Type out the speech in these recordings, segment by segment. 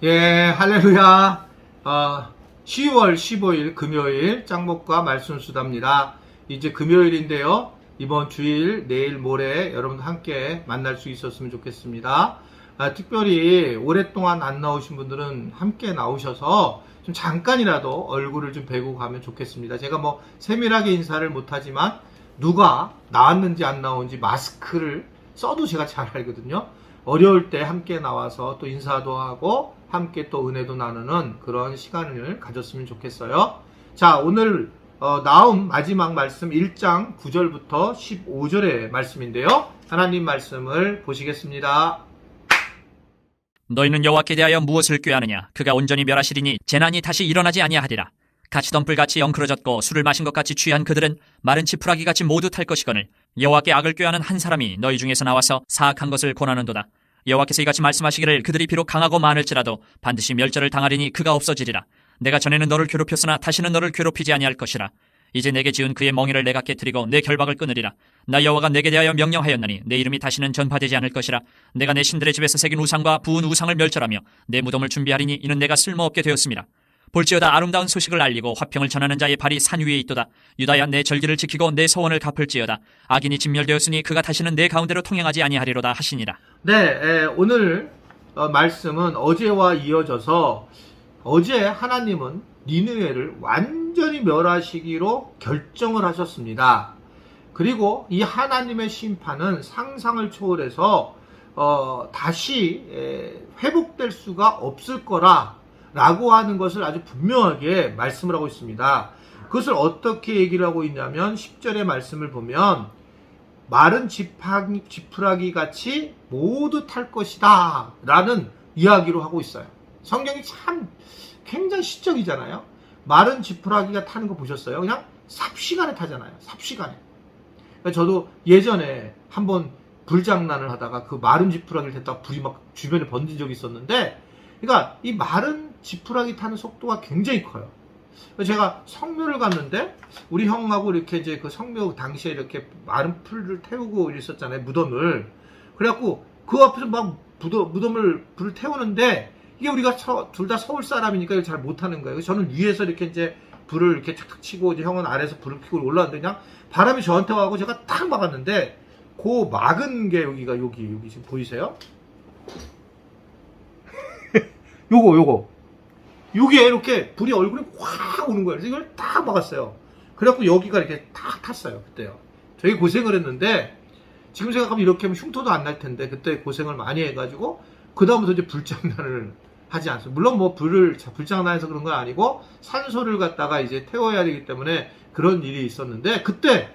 예, 할렐루야. 10월 15일 금요일 짱목과 말씀 수다입니다. 이제 금요일인데요. 이번 주일, 내일, 모레 여러분 함께 만날 수 있었으면 좋겠습니다. 특별히 오랫동안 안 나오신 분들은 함께 나오셔서 좀 잠깐이라도 얼굴을 좀 뵈고 가면 좋겠습니다. 제가 뭐 세밀하게 인사를 못하지만 누가 나왔는지 안 나온지 마스크를 써도 제가 잘 알거든요. 어려울 때 함께 나와서 또 인사도 하고 함께 또 은혜도 나누는 그런 시간을 가졌으면 좋겠어요. 자, 오늘 나온 마지막 말씀 1장 9절부터 15절의 말씀인데요. 하나님 말씀을 보시겠습니다. 너희는 여호와께 대하여 무엇을 꾀하느냐? 그가 온전히 멸하시리니 재난이 다시 일어나지 아니하리라. 같이 덤불같이 엉클어졌고 술을 마신 것 같이 취한 그들은 마른 지푸라기같이 모두 탈 것이거늘 여호와께 악을 꾀하는 한 사람이 너희 중에서 나와서 사악한 것을 권하는도다. 여호와께서 이같이 말씀하시기를 그들이 비록 강하고 많을지라도 반드시 멸절을 당하리니 그가 없어지리라. 내가 전에는 너를 괴롭혔으나 다시는 너를 괴롭히지 아니할 것이라. 이제 내게 지은 그의 멍에를 내가 깨뜨리고 내 결박을 끊으리라. 나 여호와가 내게 대하여 명령하였나니 내 이름이 다시는 전파되지 않을 것이라. 내가 내 신들의 집에서 새긴 우상과 부은 우상을 멸절하며 내 무덤을 준비하리니 이는 내가 쓸모없게 되었습니다. 볼지어다 아름다운 소식을 알리고 화평을 전하는 자의 발이 산 위에 있도다. 유다야 내 절기를 지키고 내 서원을 갚을지어다. 악인이 진멸되었으니 그가 다시는 내 가운데로 통행하지 아니하리로다 하시니라. 네, 오늘 말씀은 어제와 이어져서 어제 하나님은 니느웨를 완전히 멸하시기로 결정을 하셨습니다. 그리고 이 하나님의 심판은 상상을 초월해서 다시 회복될 수가 없을 거라 라고 하는 것을 아주 분명하게 말씀을 하고 있습니다. 그것을 어떻게 얘기를 하고 있냐면 10절의 말씀을 보면 마른 지푸라기 같이 모두 탈 것이다 라는 이야기로 하고 있어요. 성경이 참 굉장히 시적이잖아요. 마른 지푸라기가 타는 거 보셨어요? 그냥 삽시간에 타잖아요. 삽시간에. 그러니까 저도 예전에 한번 불장난을 하다가 그 마른 지푸라기를 탔다가 불이 막 주변에 번진 적이 있었는데, 그러니까 이 마른 지푸라기 타는 속도가 굉장히 커요. 제가 성묘를 갔는데 우리 형하고 이렇게 이제 그 성묘 당시에 이렇게 마른 풀을 태우고 있었잖아요. 무덤을. 그래갖고 그 앞에서 막 무덤을 불을 태우는데 이게 우리가 둘 다 서울 사람이니까 이걸 잘 못하는 거예요. 저는 위에서 이렇게 이제 불을 이렇게 탁탁 치고 이제 형은 아래에서 불을 켜고 올라왔는데 그냥 바람이 저한테 와고 제가 탁 막았는데 그 막은 게 여기가 여기 지금 보이세요? 요거 여기에 이렇게 불이 얼굴에 확 오는 거예요. 그래서 이걸 딱 막았어요. 그래갖고 여기가 이렇게 탁 탔어요. 그때요. 되게 고생을 했는데 지금 생각하면 이렇게 하면 흉터도 안 날 텐데 그때 고생을 많이 해가지고 그 다음부터 이제 불장난을 하지 않습니다. 물론 뭐 불장난해서 그런 건 아니고 산소를 갖다가 이제 태워야 되기 때문에 그런 일이 있었는데 그때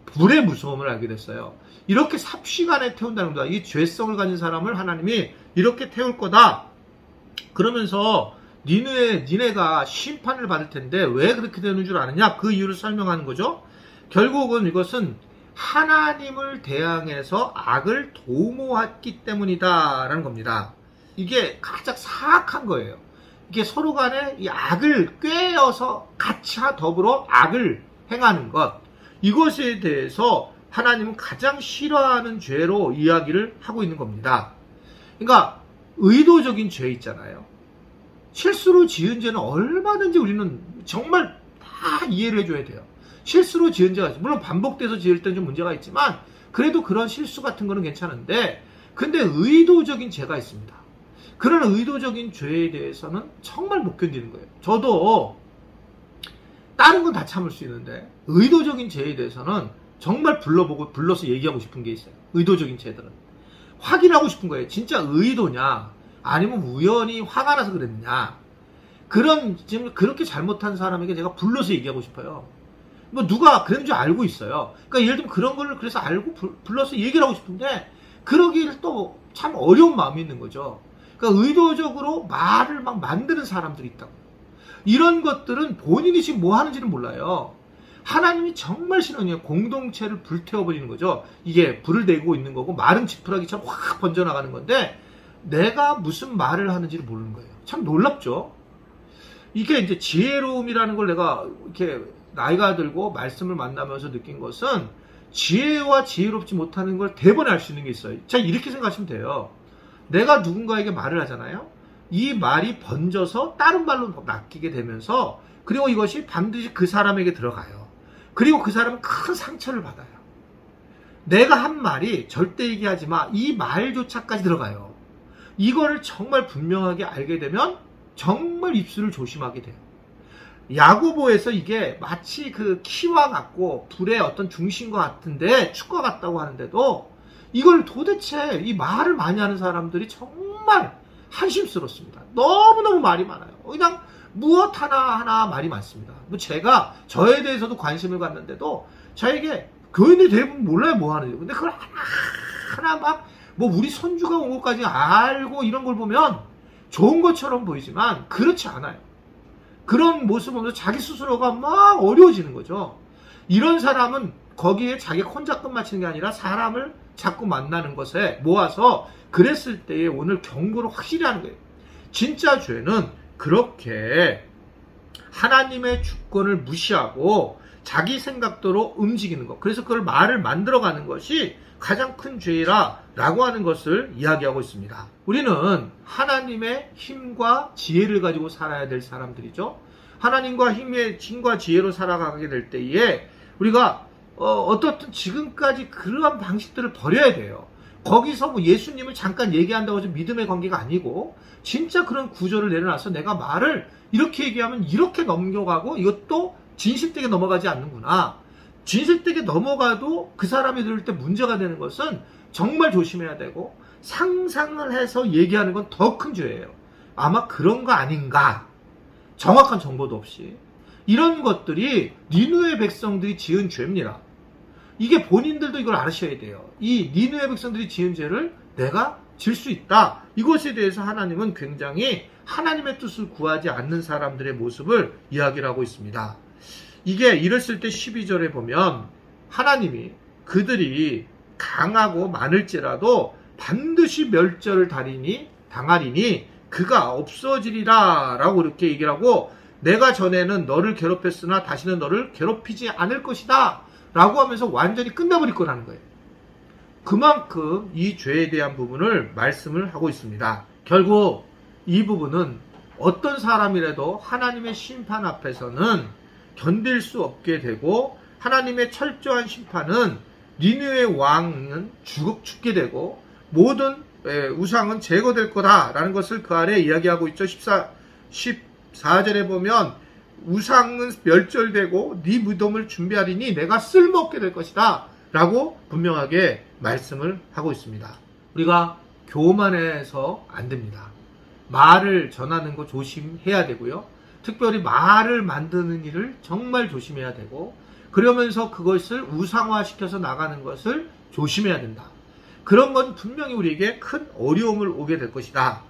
불의 무서움을 알게 됐어요. 이렇게 삽시간에 태운다는 거다. 이 죄성을 가진 사람을 하나님이 이렇게 태울 거다. 그러면서 니네가 심판을 받을 텐데 왜 그렇게 되는 줄 아느냐? 그 이유를 설명하는 거죠. 결국은 이것은 하나님을 대항해서 악을 도모했기 때문이다 라는 겁니다. 이게 가장 사악한 거예요. 이게 서로 간에 이 악을 꾀어서 같이 더불어 악을 행하는 것, 이것에 대해서 하나님은 가장 싫어하는 죄로 이야기를 하고 있는 겁니다. 그러니까 의도적인 죄 있잖아요. 실수로 지은 죄는 얼마든지 우리는 정말 다 이해를 해줘야 돼요. 실수로 지은 죄가 물론 반복돼서 지을 때는 좀 문제가 있지만 그래도 그런 실수 같은 거는 괜찮은데, 근데 의도적인 죄가 있습니다. 그런 의도적인 죄에 대해서는 정말 못 견디는 거예요. 저도 다른 건 다 참을 수 있는데 의도적인 죄에 대해서는 정말 불러서 얘기하고 싶은 게 있어요. 의도적인 죄들은 확인하고 싶은 거예요. 진짜 의도냐 아니면 우연히 화가 나서 그랬느냐. 지금 그렇게 잘못한 사람에게 제가 불러서 얘기하고 싶어요. 뭐 누가 그런 줄 알고 있어요. 그러니까 예를 들면 그런 거를 그래서 알고 불러서 얘기를 하고 싶은데 그러기를 또 참 어려운 마음이 있는 거죠. 그러니까 의도적으로 말을 막 만드는 사람들이 있다고. 이런 것들은 본인이 지금 뭐 하는지는 몰라요. 하나님이 정말 싫어하는 공동체를 불태워버리는 거죠. 이게 불을 내고 있는 거고 마른 지푸라기처럼 확 번져나가는 건데 내가 무슨 말을 하는지를 모르는 거예요. 참 놀랍죠. 이게 이제 지혜로움이라는 걸 내가 이렇게 나이가 들고 말씀을 만나면서 느낀 것은 지혜와 지혜롭지 못하는 걸 대번에 알 수 있는 게 있어요. 자, 이렇게 생각하시면 돼요. 내가 누군가에게 말을 하잖아요. 이 말이 번져서 다른 말로 낚이게 되면서 그리고 이것이 반드시 그 사람에게 들어가요. 그리고 그 사람은 큰 상처를 받아요. 내가 한 말이 절대 얘기하지 마. 이 말조차까지 들어가요. 이거를 정말 분명하게 알게 되면 정말 입술을 조심하게 돼요. 야고보에서 이게 마치 그 키와 같고 불의 어떤 중심과 같은데 축과 같다고 하는데도 이걸 도대체 이 말을 많이 하는 사람들이 정말 한심스럽습니다. 너무너무 말이 많아요. 그냥 무엇 하나 말이 많습니다. 뭐 제가 저에 대해서도 관심을 갖는데도 저에게 교인들이 대부분 몰라요 뭐 하는지. 근데 그걸 하나 막 뭐 우리 손주가 온 것까지 알고 이런 걸 보면 좋은 것처럼 보이지만 그렇지 않아요. 그런 모습을 보면서 자기 스스로가 막 어려워지는 거죠. 이런 사람은 거기에 자기가 혼자 끝마치는 게 아니라 사람을 자꾸 만나는 것에 모아서 그랬을 때에 오늘 경고를 확실히 하는 거예요. 진짜 죄는 그렇게 하나님의 주권을 무시하고 자기 생각대로 움직이는 것. 그래서 그걸 말을 만들어가는 것이 가장 큰 죄라 라고 하는 것을 이야기하고 있습니다. 우리는 하나님의 힘과 지혜를 가지고 살아야 될 사람들이죠. 하나님과 힘과 지혜로 살아가게 될 때에 우리가 어떻든 지금까지 그러한 방식들을 버려야 돼요. 거기서 뭐 예수님을 잠깐 얘기한다고 해서 믿음의 관계가 아니고 진짜 그런 구조를 내려놔서 내가 말을 이렇게 얘기하면 이렇게 넘겨가고 이것도 진실되게 넘어가지 않는구나. 진실되게 넘어가도 그 사람이 들을 때 문제가 되는 것은 정말 조심해야 되고 상상을 해서 얘기하는 건 더 큰 죄예요. 아마 그런 거 아닌가. 정확한 정보도 없이. 이런 것들이 니누의 백성들이 지은 죄입니다. 이게 본인들도 이걸 알으셔야 돼요. 이 니누의 백성들이 지은 죄를 내가 질 수 있다. 이것에 대해서 하나님은 굉장히 하나님의 뜻을 구하지 않는 사람들의 모습을 이야기를 하고 있습니다. 이게 이랬을 때 12절에 보면 하나님이 그들이 강하고 많을지라도 반드시 멸절을 당하리니 그가 없어지리라 라고 이렇게 얘기를 하고 내가 전에는 너를 괴롭혔으나 다시는 너를 괴롭히지 않을 것이다 라고 하면서 완전히 끝내버릴 거라는 거예요. 그만큼 이 죄에 대한 부분을 말씀을 하고 있습니다. 결국 이 부분은 어떤 사람이라도 하나님의 심판 앞에서는 견딜 수 없게 되고 하나님의 철저한 심판은 니느웨의 왕은 죽게 되고 모든 우상은 제거될 거다라는 것을 그 아래 이야기하고 있죠. 14절에 보면 우상은 멸절되고 네 무덤을 준비하리니 내가 쓸모없게 될 것이다 라고 분명하게 말씀을 하고 있습니다. 우리가 교만해서 안 됩니다. 말을 전하는 거 조심해야 되고요. 특별히 말을 만드는 일을 정말 조심해야 되고 그러면서 그것을 우상화시켜서 나가는 것을 조심해야 된다. 그런 건 분명히 우리에게 큰 어려움을 오게 될 것이다.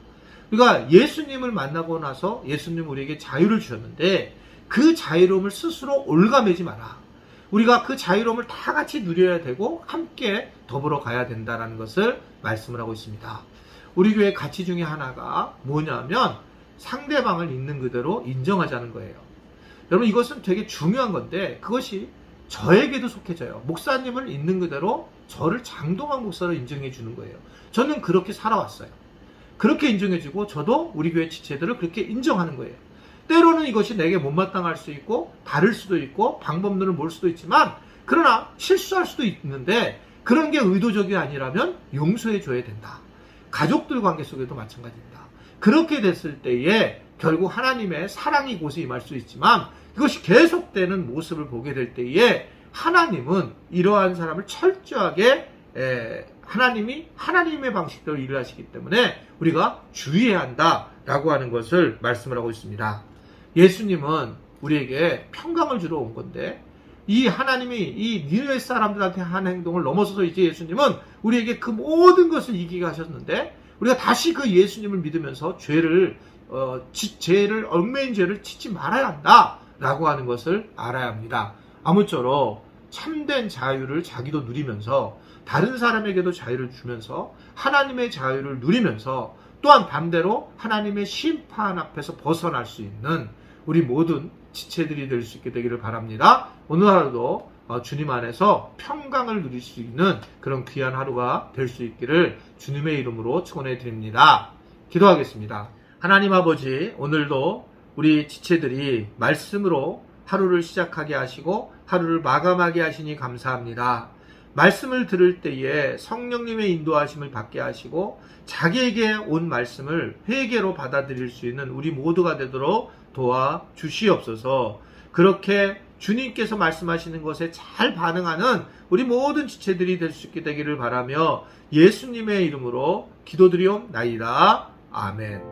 우리가 예수님을 만나고 나서 예수님 우리에게 자유를 주셨는데 그 자유로움을 스스로 올가매지 마라. 우리가 그 자유로움을 다 같이 누려야 되고 함께 더불어 가야 된다는 것을 말씀을 하고 있습니다. 우리 교회 가치 중에 하나가 뭐냐면 상대방을 있는 그대로 인정하자는 거예요. 여러분 이것은 되게 중요한 건데 그것이 저에게도 속해져요. 목사님을 있는 그대로 저를 장동환 목사로 인정해 주는 거예요. 저는 그렇게 살아왔어요. 그렇게 인정해주고 저도 우리 교회 지체들을 그렇게 인정하는 거예요. 때로는 이것이 내게 못마땅할 수 있고 다를 수도 있고 방법론을 몰 수도 있지만 그러나 실수할 수도 있는데 그런 게 의도적이 아니라면 용서해 줘야 된다. 가족들 관계 속에도 마찬가지입니다. 그렇게 됐을 때에 결국 하나님의 사랑이 곳에 임할 수 있지만 이것이 계속되는 모습을 보게 될 때에 하나님은 이러한 사람을 철저하게 하나님이 하나님의 방식대로 일을 하시기 때문에 우리가 주의해야 한다라고 하는 것을 말씀을 하고 있습니다. 예수님은 우리에게 평강을 주러 온 건데 이 하나님이 이 니느웨 사람들한테 한 행동을 넘어서서 이제 예수님은 우리에게 그 모든 것을 이기게 하셨는데 우리가 다시 그 예수님을 믿으면서 죄를 얽매인 죄를 짓지 말아야 한다라고 하는 것을 알아야 합니다. 아무쪼록 참된 자유를 자기도 누리면서 다른 사람에게도 자유를 주면서 하나님의 자유를 누리면서 또한 반대로 하나님의 심판 앞에서 벗어날 수 있는 우리 모든 지체들이 될 수 있게 되기를 바랍니다. 오늘 하루도 주님 안에서 평강을 누릴 수 있는 그런 귀한 하루가 될 수 있기를 주님의 이름으로 축원해 드립니다. 기도하겠습니다. 하나님 아버지, 오늘도 우리 지체들이 말씀으로 하루를 시작하게 하시고 하루를 마감하게 하시니 감사합니다. 말씀을 들을 때에 성령님의 인도하심을 받게 하시고 자기에게 온 말씀을 회개로 받아들일 수 있는 우리 모두가 되도록 도와주시옵소서. 그렇게 주님께서 말씀하시는 것에 잘 반응하는 우리 모든 지체들이 될 수 있게 되기를 바라며 예수님의 이름으로 기도드리옵나이다. 아멘.